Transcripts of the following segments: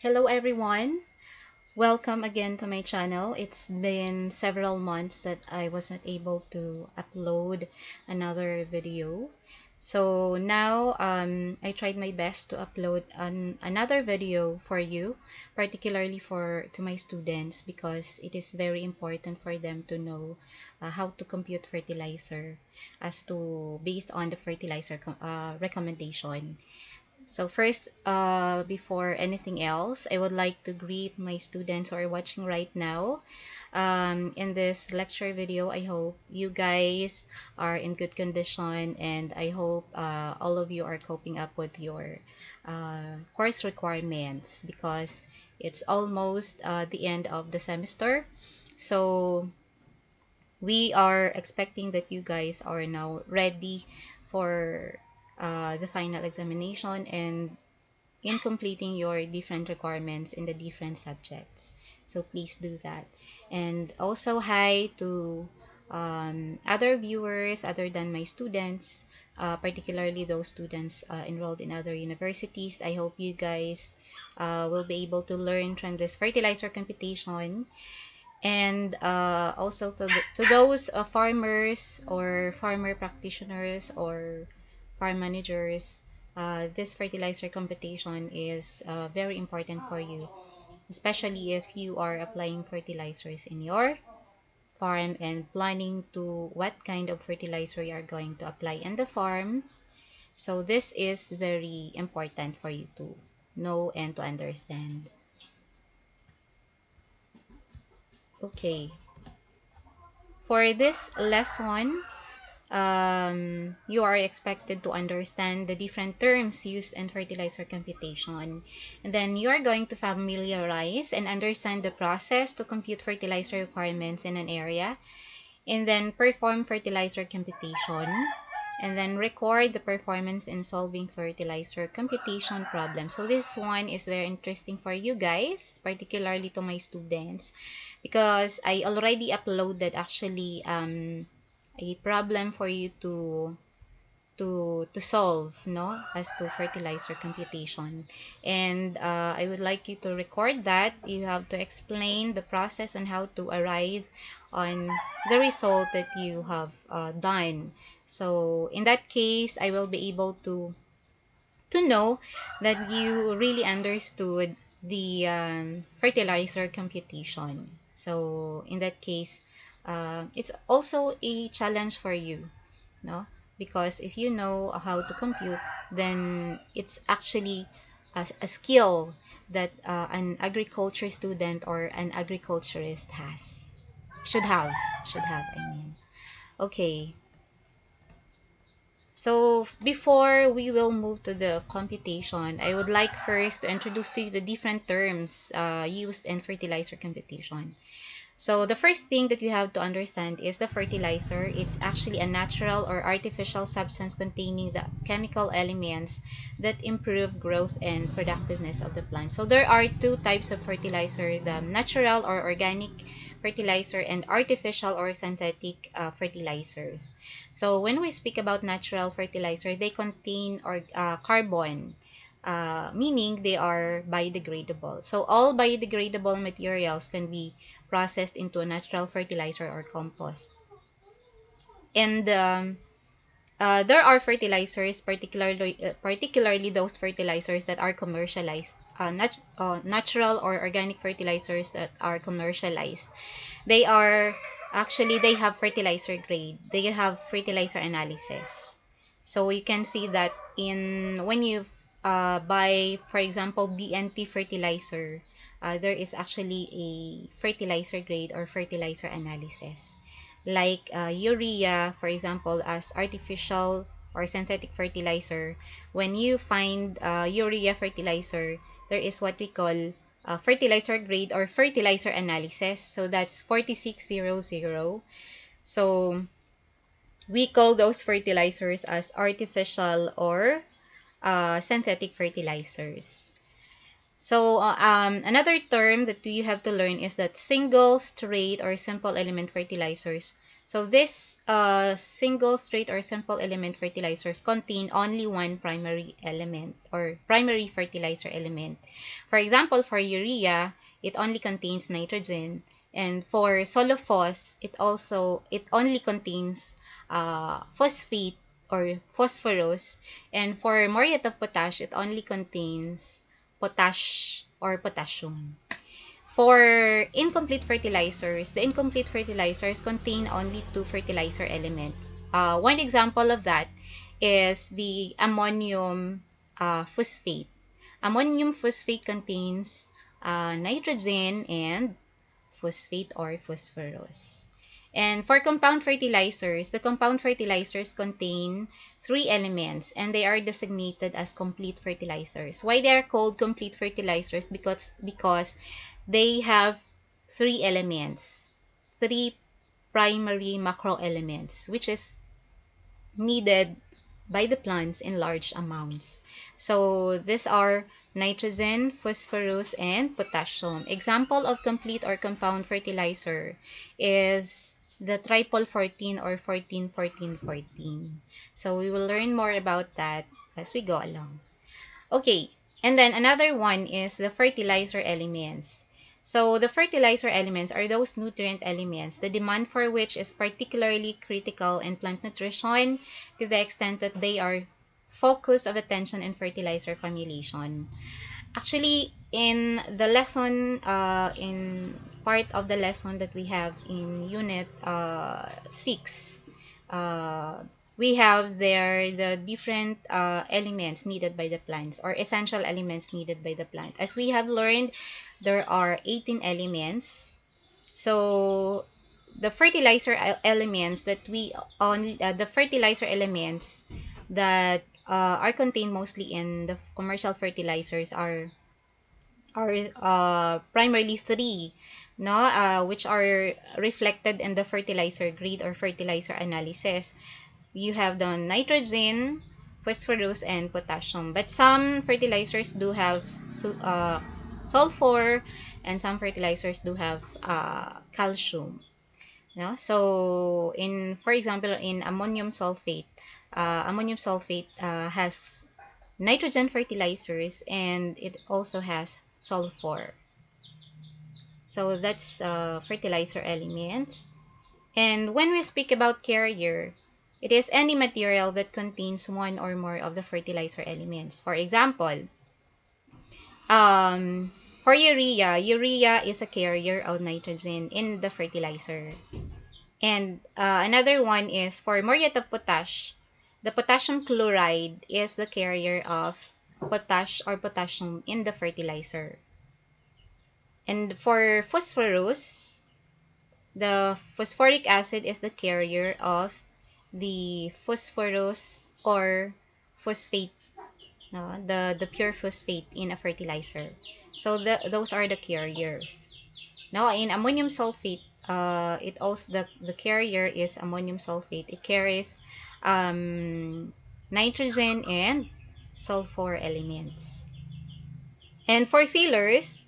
Hello everyone, welcome again to my channel. It's been several months that I was not able to upload another video. So now I tried my best to upload another video for you, particularly to my students, because it is very important for them to know how to compute fertilizer based on the fertilizer recommendation. So first, before anything else, I would like to greet my students who are watching right now. In this lecture video, I hope you guys are in good condition, and I hope all of you are coping up with your course requirements because it's almost the end of the semester. So we are expecting that you guys are now ready for the final examination and in completing your different requirements in the different subjects. So please do that. And also hi to other viewers other than my students, particularly those students enrolled in other universities. I hope you guys will be able to learn from this fertilizer computation. And also to those farmers or farmer practitioners or farm managers, this fertilizer computation is very important for you, especially if you are applying fertilizers in your farm and planning to what kind of fertilizer you are going to apply in the farm. So this is very important for you to know and to understand. Okay, for this lesson, you are expected to understand the different terms used in fertilizer computation. And then you are going to familiarize and understand the process to compute fertilizer requirements in an area, and then perform fertilizer computation, and then record the performance in solving fertilizer computation problems. So this one is very interesting for you guys, particularly to my students, because I already uploaded actually a problem for you to solve, no, as to fertilizer computation. And I would like you to record that. You have to explain the process on how to arrive on the result that you have done. So in that case, I will be able to know that you really understood the fertilizer computation. So in that case, it's also a challenge for you, no? Because if you know how to compute, then it's actually a skill that an agriculture student or an agriculturist should have, I mean. Okay. So before we will move to the computation, I would like first to introduce to you the different terms used in fertilizer computation. So the first thing that you have to understand is the fertilizer. It's actually a natural or artificial substance containing the chemical elements that improve growth and productiveness of the plant. So there are two types of fertilizer: the natural or organic fertilizer and artificial or synthetic fertilizers. So when we speak about natural fertilizer, they contain carbon, meaning they are biodegradable. So all biodegradable materials can be processed into a natural fertilizer or compost. And there are fertilizers, particularly those fertilizers that are commercialized, natural or organic fertilizers that are commercialized. They are they have fertilizer grade. They have fertilizer analysis. So you can see that in when you buy, for example, DNT fertilizer, there is actually a fertilizer grade or fertilizer analysis. Like urea, for example, as artificial or synthetic fertilizer, when you find urea fertilizer, there is what we call fertilizer grade or fertilizer analysis. So that's 4600. So we call those fertilizers as artificial or synthetic fertilizers. So another term that you have to learn is that single, straight, or simple element fertilizers So this single, straight, or simple element fertilizers contain only one primary element or primary fertilizer element. For example, for urea, it only contains nitrogen, and for solofos, it only contains phosphate or phosphorus, and for muriate of potash, it only contains potash or potassium. For incomplete fertilizers, the incomplete fertilizers contain only two fertilizer elements. One example of that is the ammonium phosphate. Ammonium phosphate contains nitrogen and phosphate or phosphorus. And for compound fertilizers, the compound fertilizers contain three elements and they are designated as complete fertilizers. Why they are called complete fertilizers? Because they have three elements, three primary macro elements, which is needed by the plants in large amounts. So these are nitrogen, phosphorus, and potassium. Example of complete or compound fertilizer is the triple 14 or 14 14 14. So we will learn more about that as we go along. Okay, and then another one is the fertilizer elements. So the fertilizer elements are those nutrient elements, the demand for which is particularly critical in plant nutrition to the extent that they are focus of attention in fertilizer formulation. Actually, in the lesson, in part of the lesson that we have in Unit 6, uh, we have there the different elements needed by the plants or essential elements needed by the plant. As we have learned, there are 18 elements. So the fertilizer elements that we on the fertilizer elements that are contained mostly in the commercial fertilizers are primarily three, no, which are reflected in the fertilizer grade or fertilizer analysis. You have the nitrogen, phosphorus, and potassium. But some fertilizers do have sulfur, and some fertilizers do have calcium. No? So, for example, in ammonium sulfate has nitrogen fertilizers and it also has sulfur. So that's fertilizer elements. And when we speak about carrier, it is any material that contains one or more of the fertilizer elements. For example, um, for urea is a carrier of nitrogen in the fertilizer. And another one is for muriate of potash. The potassium chloride is the carrier of potash or potassium in the fertilizer. And for phosphorus, the phosphoric acid is the carrier of the phosphorus or phosphate, no, the pure phosphate in a fertilizer. So those are the carriers. Now in ammonium sulfate, it also the carrier is ammonium sulfate. It carries nitrogen and sulfur elements. And for fillers,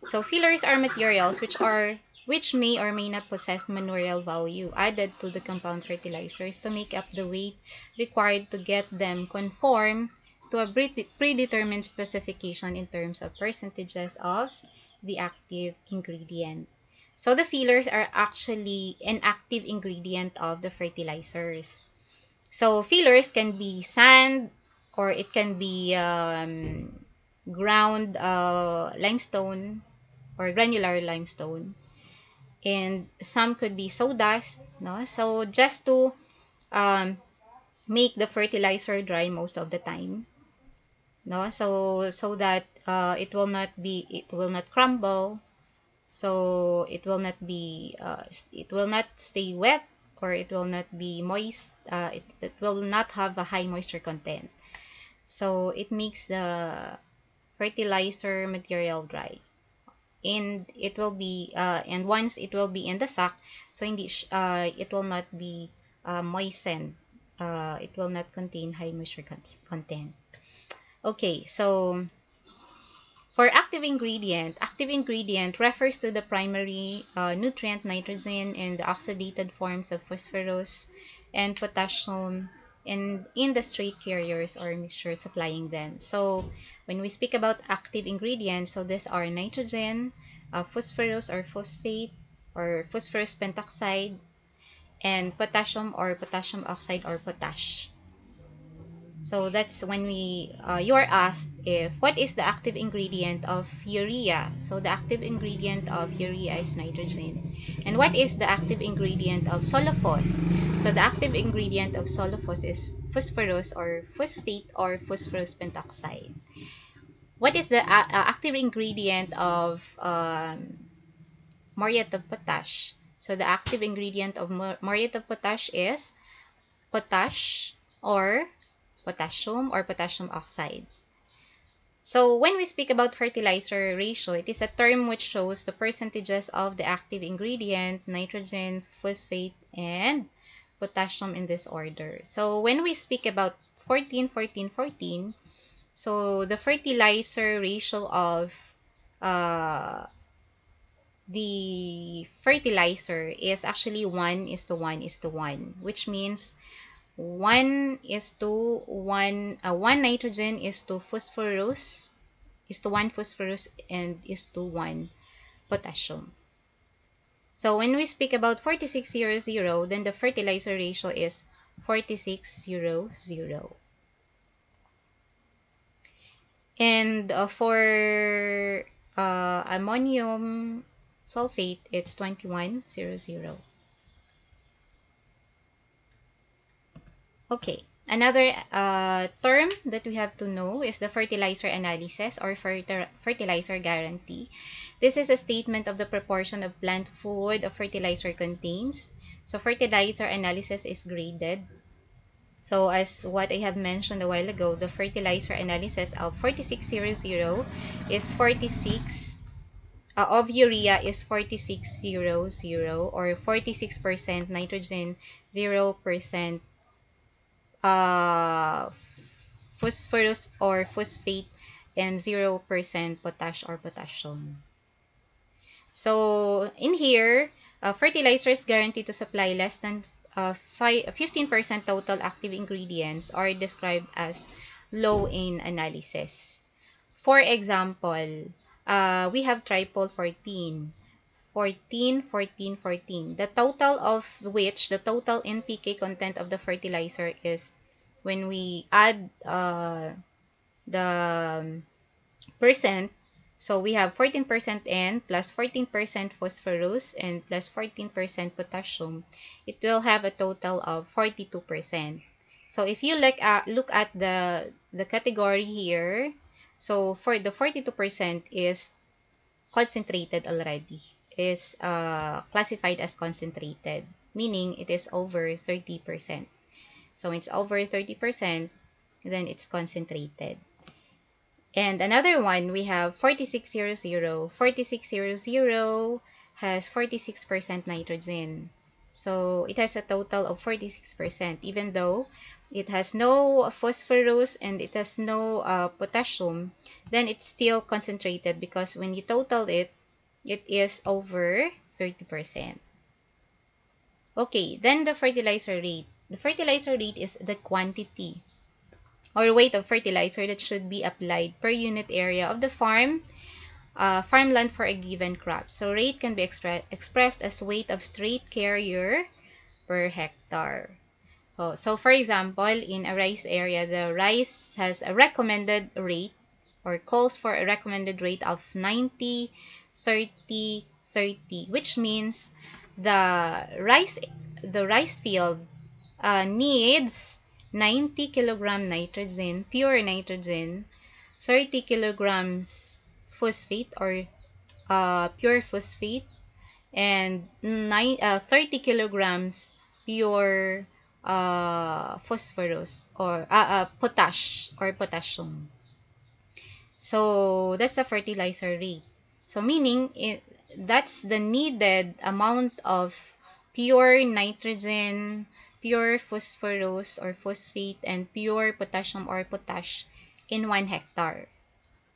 so fillers are materials which may or may not possess mineral value added to the compound fertilizers to make up the weight required to get them conform to a predetermined specification in terms of percentages of the active ingredient. So the fillers are actually an active ingredient of the fertilizers. So fillers can be sand or it can be ground limestone or granular limestone, and some could be sawdust, no? So just to um, make the fertilizer dry most of the time, no? So that it will not crumble, so it will not stay wet, or it will not be moist, it will not have a high moisture content, so it makes the fertilizer material dry. And it will be and once it will be in the sack, so it will not be moistened, it will not contain high moisture content. Okay, so For active ingredient refers to the primary nutrient nitrogen and the oxidated forms of phosphorus and potassium and in the straight carriers or mixture supplying them. So when we speak about active ingredients, so these are nitrogen, phosphorus or phosphate or phosphorus pentoxide, and potassium or potassium oxide or potash. So that's when you are asked if what is the active ingredient of urea. So the active ingredient of urea is nitrogen. And what is the active ingredient of cellulose? So the active ingredient of cellulose is phosphorus or phosphate or phosphorus pentoxide. What is the active ingredient of muriate of potash? So the active ingredient of muriate of potash is potash or potassium or potassium oxide. So when we speak about fertilizer ratio, it is a term which shows the percentages of the active ingredient, nitrogen, phosphate, and potassium in this order. So when we speak about 14, 14, 14, so the fertilizer ratio of uh, the fertilizer is actually 1 is to 1 is to 1, which means 1 is to 1, 1 nitrogen is to phosphorus, is to 1 phosphorus, and is to 1 potassium. So when we speak about 4600, then the fertilizer ratio is 4600. And for ammonium sulfate, it's 2100. Okay, another term that we have to know is the fertilizer analysis or fertilizer guarantee. This is a statement of the proportion of plant food a fertilizer contains. So fertilizer analysis is graded. So as what I have mentioned a while ago, the fertilizer analysis of 4600 is 46 of urea is 4600 or 46% nitrogen, 0% uh, phosphorus or phosphate, and 0% potash or potassium. So in here, fertilizer is guaranteed to supply less than 15% total active ingredients are described as low in analysis. For example, we have triple 14, 14, 14, 14. The total of which, the total NPK content of the fertilizer is when we add the percent, so we have 14% N plus 14% phosphorus and plus 14% potassium, it will have a total of 42%. So if you look at the category here, so for the 42% is concentrated already, is classified as concentrated, meaning it is over 30%. So it's over 30%, then it's concentrated. And another one, we have 4600. 4600 has 46% nitrogen. So it has a total of 46%, even though it has no phosphorus and it has no potassium, then it's still concentrated because when you total it, it is over 30%. Okay, then the fertilizer rate. The fertilizer rate is the quantity or weight of fertilizer that should be applied per unit area of the farmland for a given crop. So rate can be expressed as weight of straight carrier per hectare. So for example, in a rice area, the rice has a recommended rate or calls for a recommended rate of 90, 30, 30, which means the rice field needs 90 kilogram nitrogen, pure nitrogen, 30 kilograms phosphate or pure phosphate, and 30 kilograms pure phosphorus or potash or potassium. So that's the fertilizer rate. So meaning that's the needed amount of pure nitrogen, pure phosphorus or phosphate, and pure potassium or potash in 1 hectare.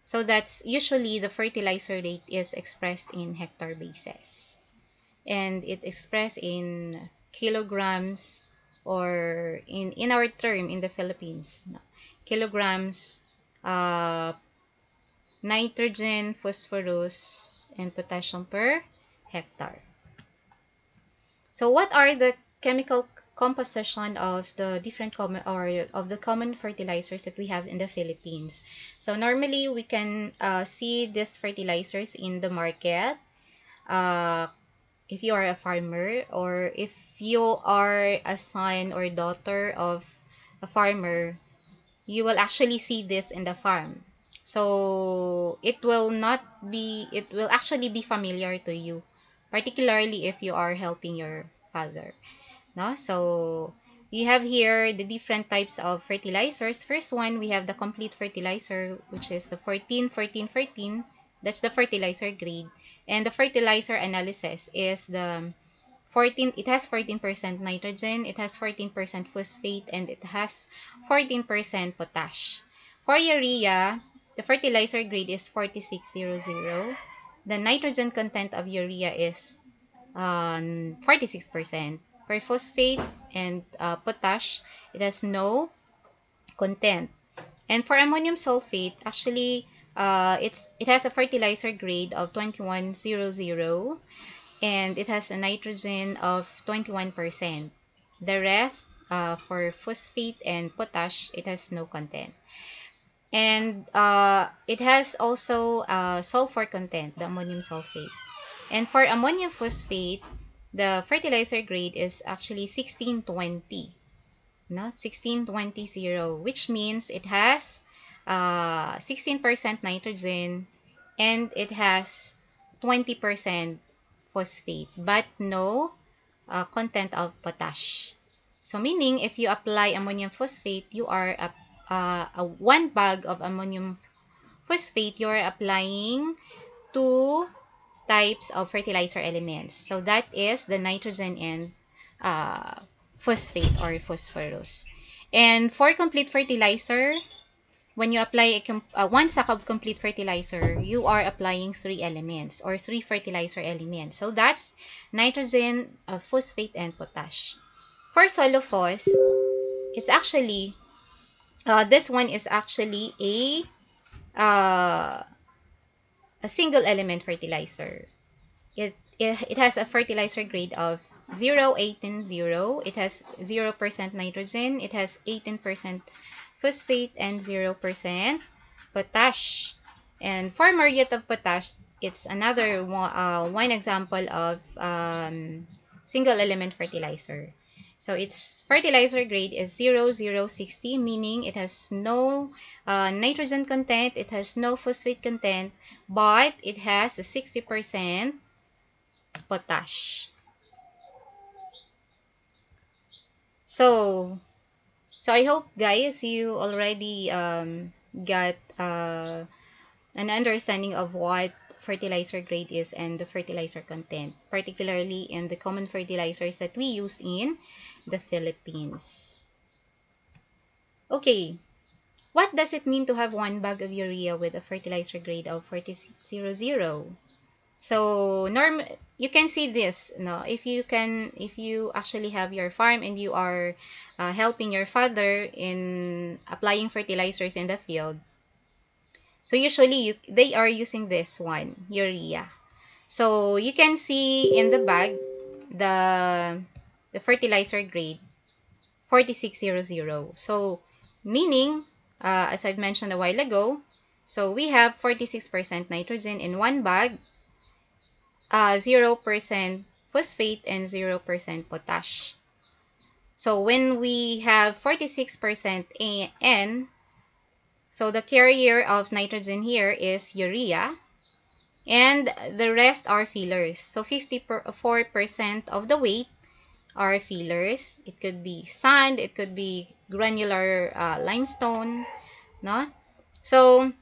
So that's usually the fertilizer rate is expressed in hectare basis. And it expressed in kilograms, or in our term in the Philippines, kilograms, uh, nitrogen, phosphorus, and potassium per hectare. So what are the chemical composition of the different common, or of the common fertilizers that we have in the Philippines? So normally we can see these fertilizers in the market. Uh, if you are a farmer, or if you are a son or daughter of a farmer, you will actually see this in the farm. So it will actually be familiar to you, particularly if you are helping your father. No? So we have here the different types of fertilizers. First one, we have the complete fertilizer, which is the 14, 14, 14. That's the fertilizer grade. And the fertilizer analysis is the 14, it has 14% nitrogen, it has 14% phosphate, and it has 14% potash. For urea, the fertilizer grade is 4600. The nitrogen content of urea is 46%. For phosphate and potash, it has no content. And for ammonium sulfate, actually, it has a fertilizer grade of 2100, and it has a nitrogen of 21%. The rest, for phosphate and potash, it has no content. And it has also sulfur content, the ammonium sulfate. And for ammonium phosphate, the fertilizer grade is actually 1620, no? 1620, which means it has 16% nitrogen, and it has 20% phosphate, but no content of potash. So meaning, if you apply ammonium phosphate, you are one bag of ammonium phosphate, you are applying two types of fertilizer elements. So that is the nitrogen and phosphate or phosphorus. And for complete fertilizer, when you apply one sack of complete fertilizer, you are applying three elements or three fertilizer elements. So that's nitrogen, phosphate, and potash. For solofos, it's actually, this one is actually a single element fertilizer. It has a fertilizer grade of 0,18,0. It has 0% nitrogen. It has 18% phosphate and 0% potash. And for muriate of potash, it's another one example of single element fertilizer. So its fertilizer grade is 0,060, meaning it has no nitrogen content, it has no phosphate content, but it has a 60% potash. So I hope, guys, you already got an understanding of what fertilizer grade is and the fertilizer content, particularly in the common fertilizers that we use in the Philippines. Okay, what does it mean to have one bag of urea with a fertilizer grade of 4600? So you can see this, no? If you actually have your farm and you are helping your father in applying fertilizers in the field, so usually they are using this one, urea. So you can see in the bag the fertilizer grade 4600. So meaning, as I've mentioned a while ago, so we have 46% nitrogen in one bag, 0% phosphate, and 0% potash. So when we have 46% N, so the carrier of nitrogen here is urea, and the rest are fillers. So 54% of the weight are fillers. It could be sand, it could be granular limestone, no? So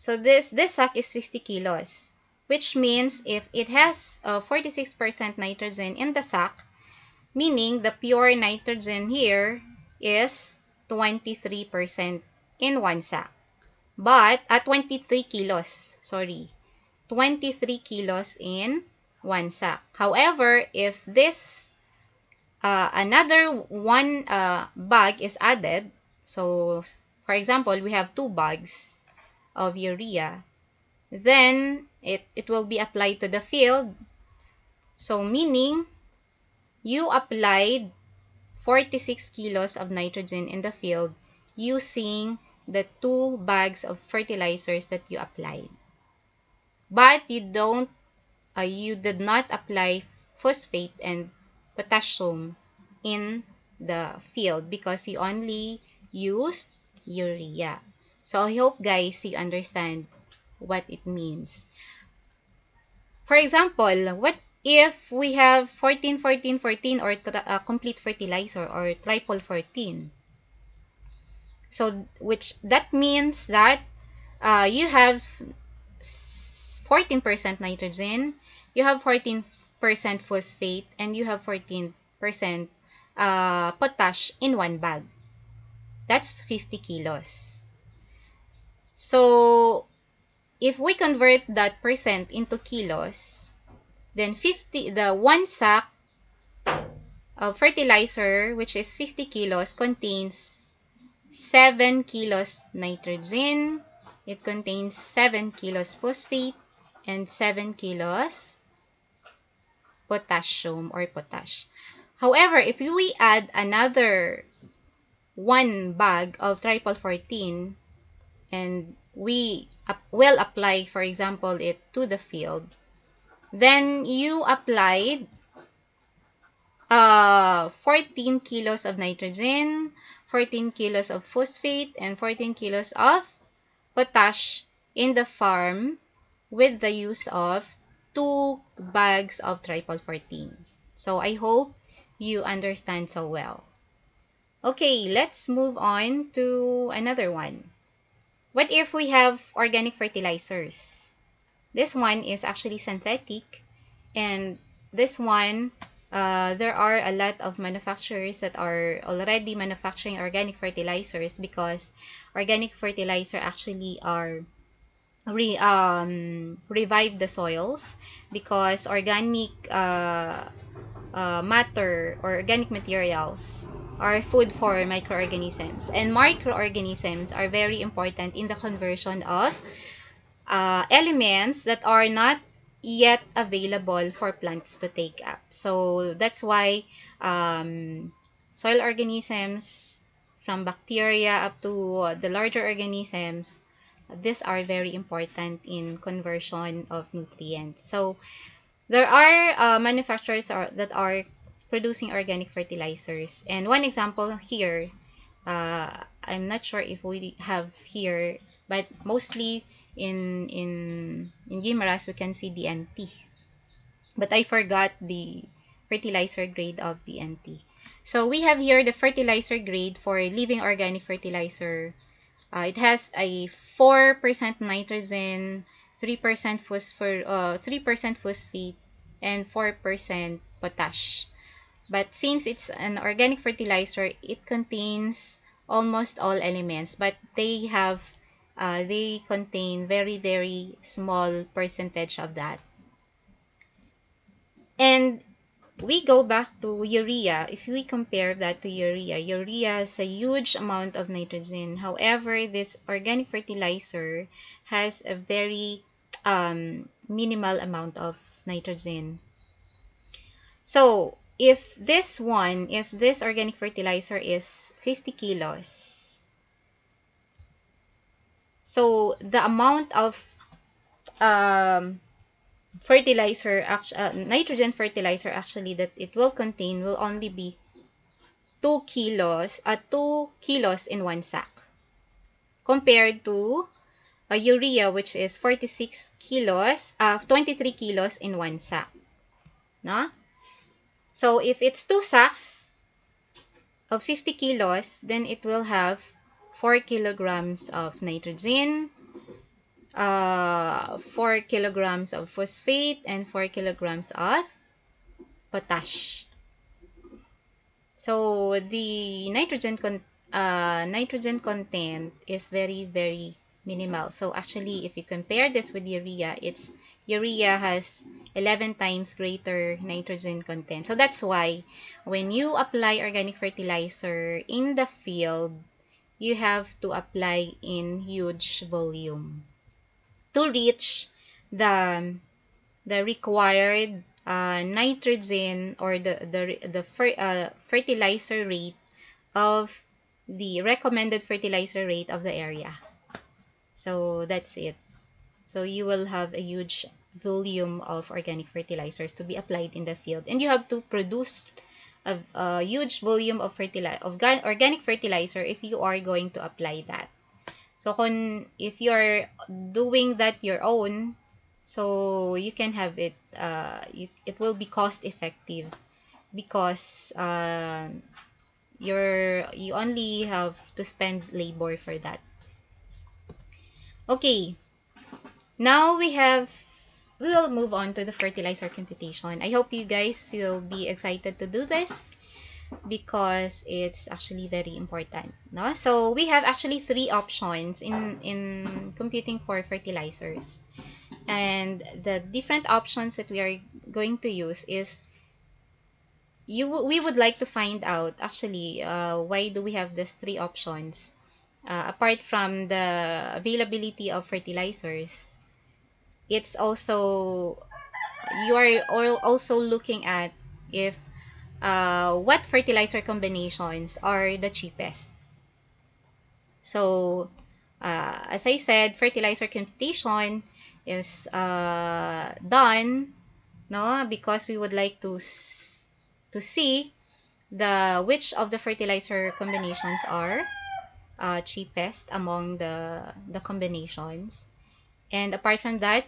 this sack is 50 kilos, which means if it has 46% nitrogen in the sack, meaning the pure nitrogen here is 23% in one sack. but 23 kilos, sorry, 23 kilos in one sack. However, if this another one bag is added, so for example, we have 2 bags of urea, then it will be applied to the field. So meaning you applied 46 kilos of nitrogen in the field using the 2 bags of fertilizers that you applied. But you did not apply phosphate and potassium in the field because you only used urea. So I hope guys you understand what it means. For example, what if we have 14, 14, 14 or complete fertilizer or triple 14? So which that means that you have 14% nitrogen, you have 14% phosphate, and you have 14% potash in one bag. That's 50 kilos. So if we convert that percent into kilos, then the one sack of fertilizer, which is 50 kilos, contains 7 kilos nitrogen, it contains 7 kilos phosphate, and 7 kilos potassium or potash. However, if we add another 1 bag of triple 14 and we will apply, for example, it to the field, then you applied 14 kilos of nitrogen, 14 kilos of phosphate, and 14 kilos of potash in the farm with the use of 2 bags of triple 14. So I hope you understand so well. Okay, let's move on to another one. What if we have organic fertilizers? This one is actually synthetic, and this one, there are a lot of manufacturers that are already manufacturing organic fertilizers because organic fertilizer actually are revive the soils because organic matter or organic materials are food for microorganisms, and microorganisms are very important in the conversion of elements that are not yet available for plants to take up. So that's why soil organisms, from bacteria up to the larger organisms, these are very important in conversion of nutrients. So there are manufacturers that are producing organic fertilizers. And one example here, I'm not sure if we have here, but mostly in Guimaras, we can see DNT. But I forgot the fertilizer grade of DNT. So we have here the fertilizer grade for living organic fertilizer. It has a 4% nitrogen, 3% phosphor, 3% phosphate, and 4% potash. But since it's an organic fertilizer, it contains almost all elements, but they contain very, very small percentage of that. And we go back to urea. If we compare that to urea, urea has a huge amount of nitrogen. However, this organic fertilizer has a very minimal amount of nitrogen. So if this organic fertilizer is 50 kilos, so the amount of nitrogen fertilizer actually that it will contain will only be 2 kilos in one sack, compared to a urea which is 46 kilos, 23 kilos in one sack. No? So if it's 2 sacks of 50 kilos, then it will have 4 kilograms of nitrogen, 4 kilograms of phosphate, and 4 kilograms of potash. So the nitrogen content is very, very minimal. So actually, if you compare this with urea, urea has 11 times greater nitrogen content. So that's why when you apply organic fertilizer in the field, you have to apply in huge volume to reach the required nitrogen, or the fertilizer rate of the recommended fertilizer rate of the area. So that's it. So you will have a huge volume of organic fertilizers to be applied in the field, and you have to produce a huge volume of organic fertilizer if you are going to apply that. So if you're doing that your own, so you can have it, it will be cost effective, because you only have to spend labor for that. Okay, now we will move on to the fertilizer computation. I hope you guys will be excited to do this, because it's actually very important, no? So we have actually three options in computing for fertilizers, and the different options that we are going to use is, we would like to find out actually, why do we have these three options, apart from the availability of fertilizers. It's also, you are also looking at if what fertilizer combinations are the cheapest. So as I said, fertilizer computation is done, no, because we would like to see which of the fertilizer combinations are cheapest among the combinations. And apart from that,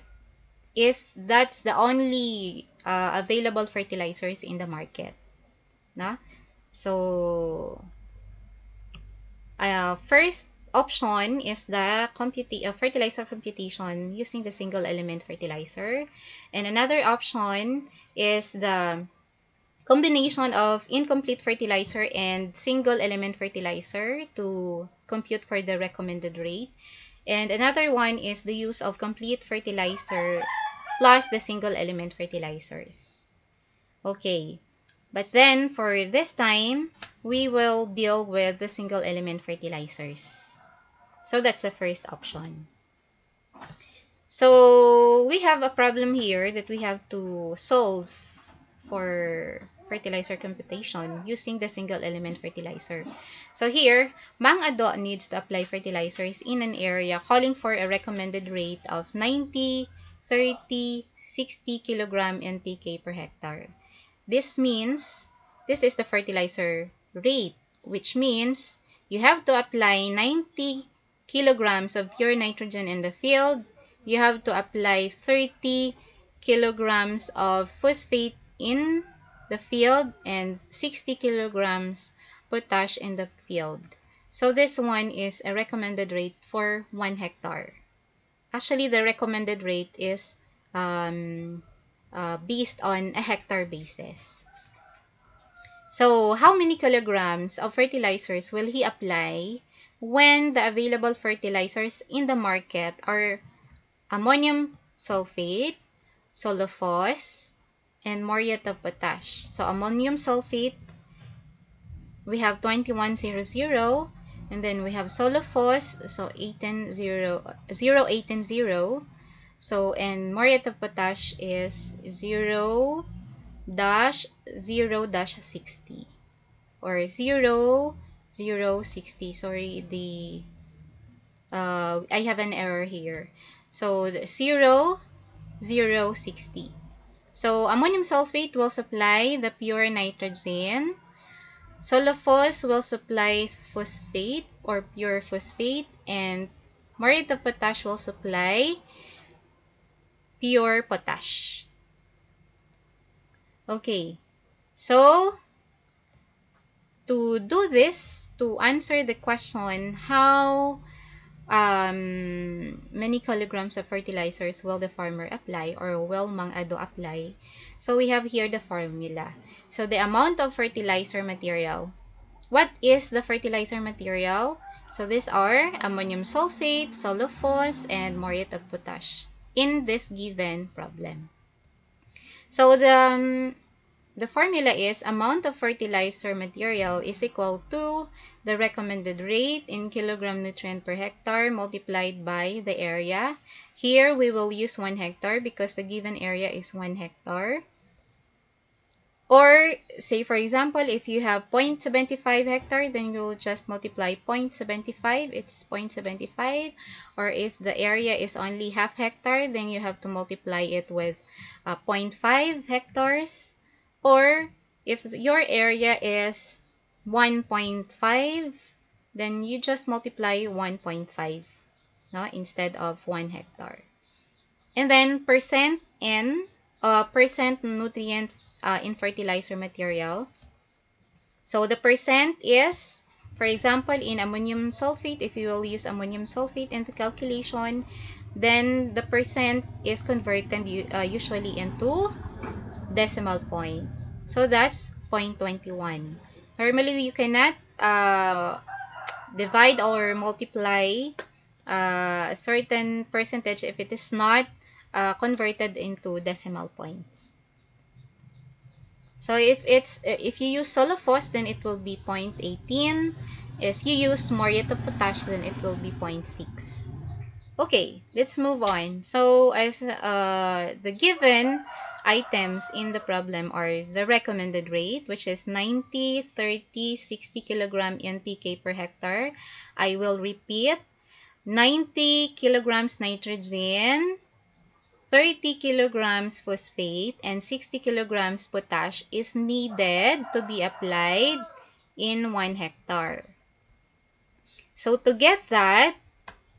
if that's the only available fertilizers in the market, na? So first option is the fertilizer computation using the single element fertilizer, and another option is the combination of incomplete fertilizer and single element fertilizer to compute for the recommended rate. And another one is the use of complete fertilizer plus the single element fertilizers. Okay, but then for this time, we will deal with the single element fertilizers. So that's the first option. So we have a problem here that we have to solve for fertilizer computation using the single element fertilizer. So here, Mang Ado needs to apply fertilizers in an area calling for a recommended rate of 90, 30, 60 kilogram NPK per hectare. This means, this is the fertilizer rate, which means you have to apply 90 kilograms of pure nitrogen in the field. You have to apply 30 kilograms of phosphate in the field and 60 kilograms potash in the field. So this one is a recommended rate for 1 hectare. Actually, the recommended rate is based on a hectare basis. So, how many kilograms of fertilizers will he apply when the available fertilizers in the market are ammonium sulfate, sulfose, and muriate of potash? So, ammonium sulfate, we have 2100, and then we have sulfose, so 0.18. So, and muriate of potash is 0-0-60 or 0-0-60. Sorry, I have an error here. So 0-0-60. So ammonium sulfate will supply the pure nitrogen. Sulfose will supply phosphate or pure phosphate, and muriate of potash will supply pure potash. Okay, so to do this, to answer the question, how many kilograms of fertilizers will the farmer apply, or will Mang Ado apply? So we have here the formula. So the amount of fertilizer material. What is the fertilizer material? So these are ammonium sulfate, cellulose, and muriate of potash in this given problem. So the formula is amount of fertilizer material is equal to the recommended rate in kilogram nutrient per hectare multiplied by the area. Here we will use 1 hectare because the given area is 1 hectare. Or say for example, if you have 0.75 hectare, then you'll just multiply 0.75, it's 0.75. Or if the area is only half hectare, then you have to multiply it with 0.5 hectares. Or if your area is 1.5, then you just multiply 1.5, no, instead of 1 hectare. And then percent N, percent nutrient in fertilizer material. So the percent is, for example, in ammonium sulfate, if you will use ammonium sulfate in the calculation, then the percent is converted usually into decimal point. So that's 0.21. Normally, you cannot divide or multiply a certain percentage if it is not converted into decimal points. So if you use cellulose, then it will be 0.18. If you use muriate of potash, then it will be 0.6. Okay, let's move on. So as the given items in the problem are the recommended rate, which is 90, 30, 60 kilogram NPK per hectare. I will repeat, 90 kilograms nitrogen, 30 kilograms phosphate, and 60 kilograms potash is needed to be applied in 1 hectare. So to get that,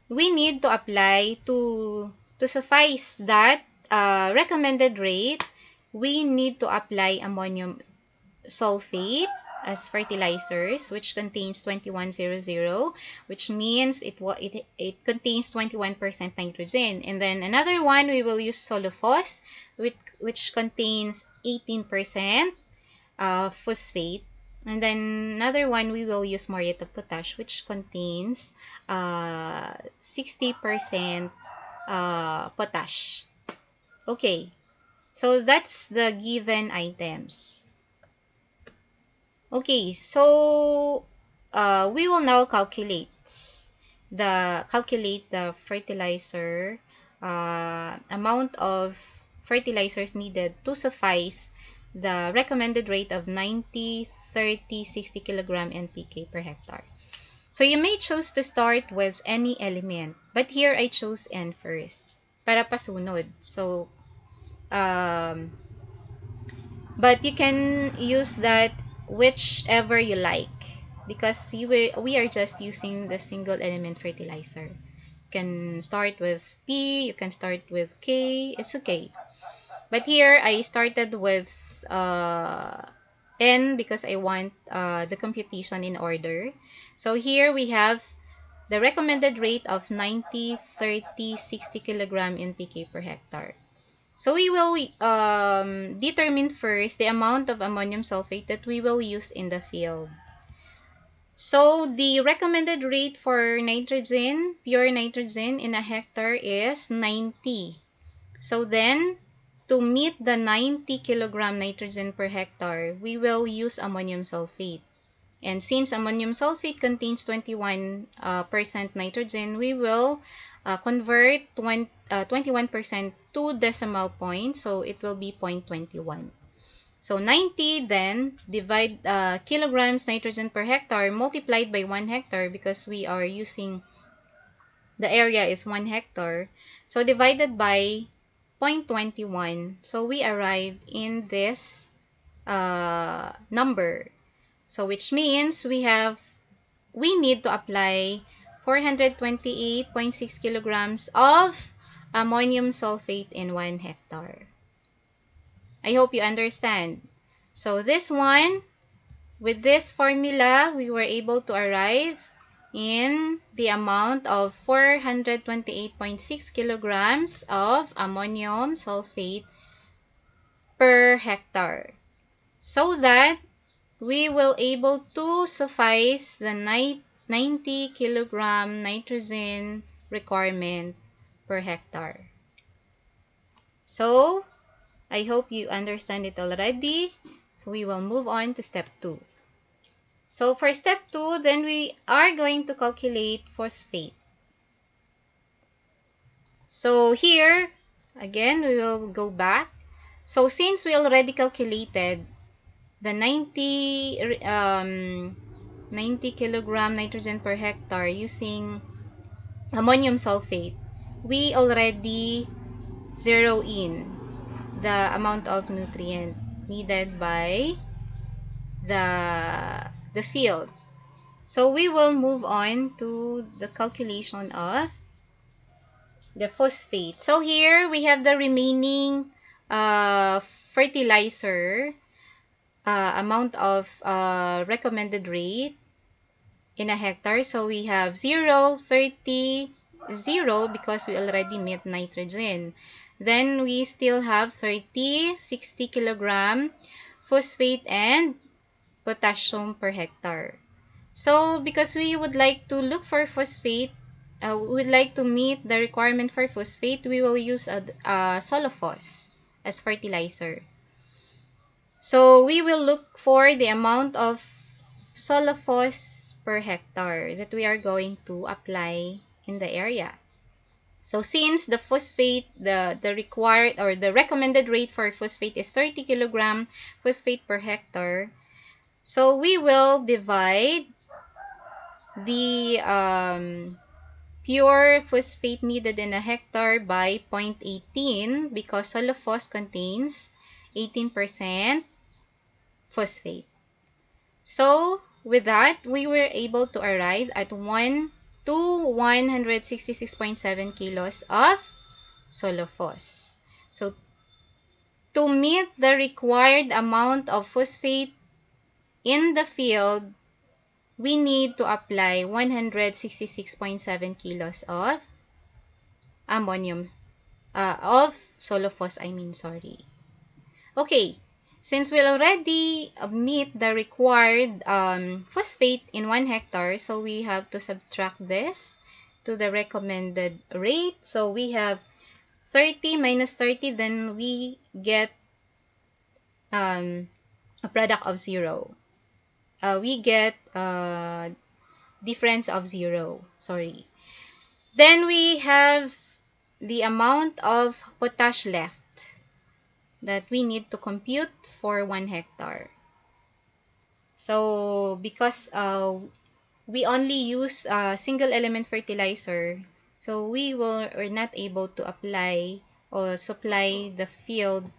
we need to apply to suffice that recommended rate, we need to apply ammonium sulfate as fertilizers, which contains 2100, which means it contains 21% nitrogen. And then another one, we will use cellulose, which contains 18% phosphate. And then another one, we will use muriate of potash, which contains 60% potash. Okay, so that's the given items. Okay, so we will now calculate the fertilizer amount of fertilizers needed to suffice the recommended rate of 90, 30, 60 kilogram NPK per hectare. So you may choose to start with any element, but here I chose N first para pasunod. So but you can use that whichever you like, because we are just using the single element fertilizer. You can start with P, you can start with K, it's okay. But here I started with N because I want the computation in order. So here we have the recommended rate of 90, 30, 60 kilogram NPK per hectare. So we will determine first the amount of ammonium sulfate that we will use in the field. So the recommended rate for nitrogen, pure nitrogen in a hectare is 90. So then, to meet the 90 kilogram nitrogen per hectare, we will use ammonium sulfate. And since ammonium sulfate contains 21% nitrogen, we will convert 21% to decimal point, so it will be 0.21. So 90, then divide kilograms nitrogen per hectare multiplied by 1 hectare because we are using the area is 1 hectare. So divided by 0.21. So we arrive in this number. So which means we need to apply 428.6 kilograms of ammonium sulfate in 1 hectare. I hope you understand. So this one, with this formula, we were able to arrive in the amount of 428.6 kilograms of ammonium sulfate per hectare. So that we will able to suffice the 90 kilogram nitrogen requirement per hectare. So, I hope you understand it already. So, we will move on to step 2. So, for step 2, then we are going to calculate phosphate. So, here, again, we will go back. So, since we already calculated the 90 kilogram nitrogen per hectare using ammonium sulfate, we already zero in the amount of nutrient needed by the field. So we will move on to the calculation of the phosphate. So here we have the remaining fertilizer amount of recommended rate in a hectare. So we have 0, 30, 0 because we already met nitrogen. Then we still have 30, 60 kilogram phosphate and potassium per hectare. So because we would like to look for phosphate, we would like to meet the requirement for phosphate, we will use a solofos as fertilizer. So we will look for the amount of solofos per hectare that we are going to apply in the area. So since the phosphate, the required or the recommended rate for phosphate is 30 kilogram phosphate per hectare, so we will divide the pure phosphate needed in a hectare by 0.18 because solofos contains 18% phosphate. So, with that, we were able to arrive at 166.7 kilos of solofos. So, to meet the required amount of phosphate in the field, we need to apply 166.7 kilos of ammonium, of solofos, sorry. Okay, since we'll already meet the required phosphate in 1 hectare, so we have to subtract this to the recommended rate. So we have 30 minus 30, then we get a product of 0. We get difference of 0, sorry. Then we have the amount of potash left that we need to compute for 1 hectare. So, because we only use single element fertilizer, so we are not able to apply or supply the field.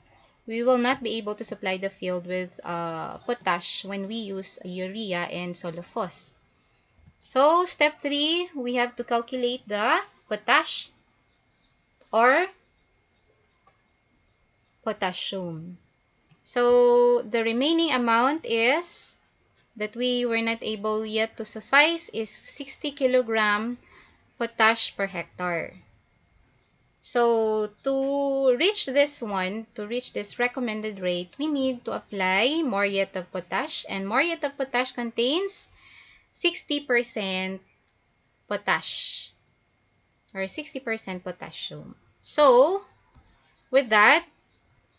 We will not be able to supply the field with potash when we use urea and solofos. So, step 3, we have to calculate the potash or potassium. So, the remaining amount is that we were not able yet to suffice is 60 kilogram potash per hectare. So, to reach this recommended rate, we need to apply more yet of potash, and more yet of potash contains 60% potash or 60% potassium. So, with that,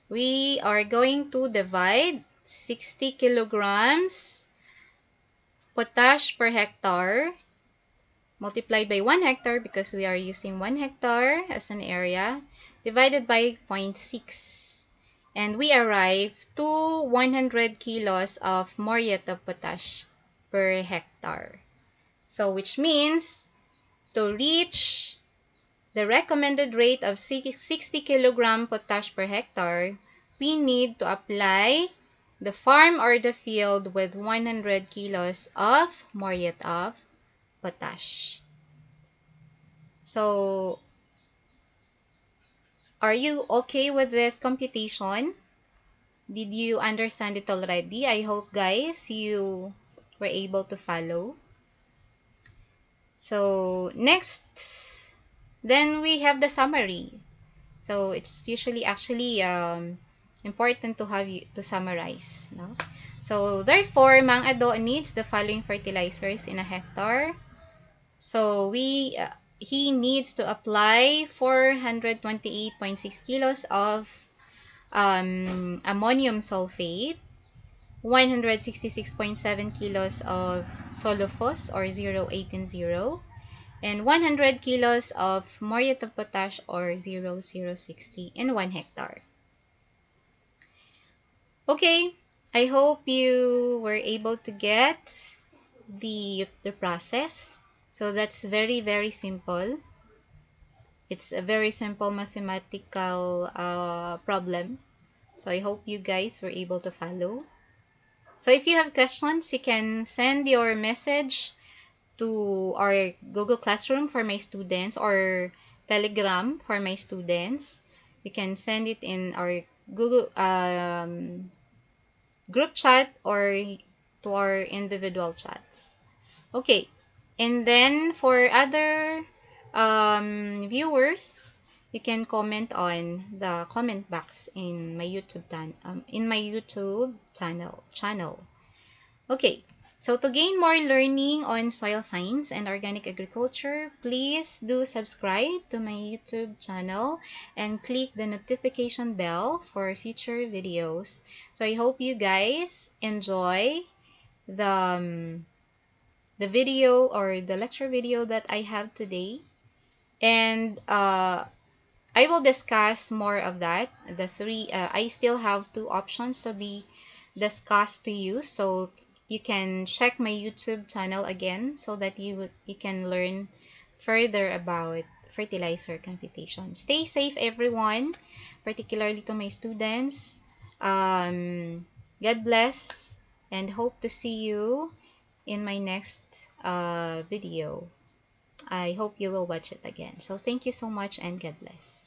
we are going to divide 60 kilograms potash per hectare multiplied by 1 hectare because we are using 1 hectare as an area divided by 0.6. And we arrive to 100 kilos of muriate of potash per hectare. So which means to reach the recommended rate of 60 kilogram potash per hectare, we need to apply the farm or the field with 100 kilos of muriate of potash. So, are you okay with this computation? Did you understand it already? I hope, guys, you were able to follow. So, next, then we have the summary. So, it's usually actually important to have you to summarize, no? So therefore, Mang Ado needs the following fertilizers in a hectare. So he needs to apply 428.6 kilos of ammonium sulfate, 166.7 kilos of solofos or 0,18,0, and 100 kilos of muriate of potash or 0,060 in 1 hectare. Okay, I hope you were able to get the process. So that's very, very simple. It's a very simple mathematical problem. So I hope you guys were able to follow. So if you have questions, you can send your message to our Google Classroom for my students or Telegram for my students. You can send it in our Google group chat or to our individual chats. Okay, and then for other viewers, you can comment on the comment box in my YouTube channel. Okay, so to gain more learning on soil science and organic agriculture, please do subscribe to my YouTube channel and click the notification bell for future videos. So I hope you guys enjoy the the video or the lecture video that I have today, and I will discuss more of that. I still have two options to be discussed to you, so you can check my YouTube channel again so that you can learn further about fertilizer computation. Stay safe, everyone, particularly to my students. God bless, and hope to see you in my next video. I hope you will watch it again. So thank you so much, and God bless.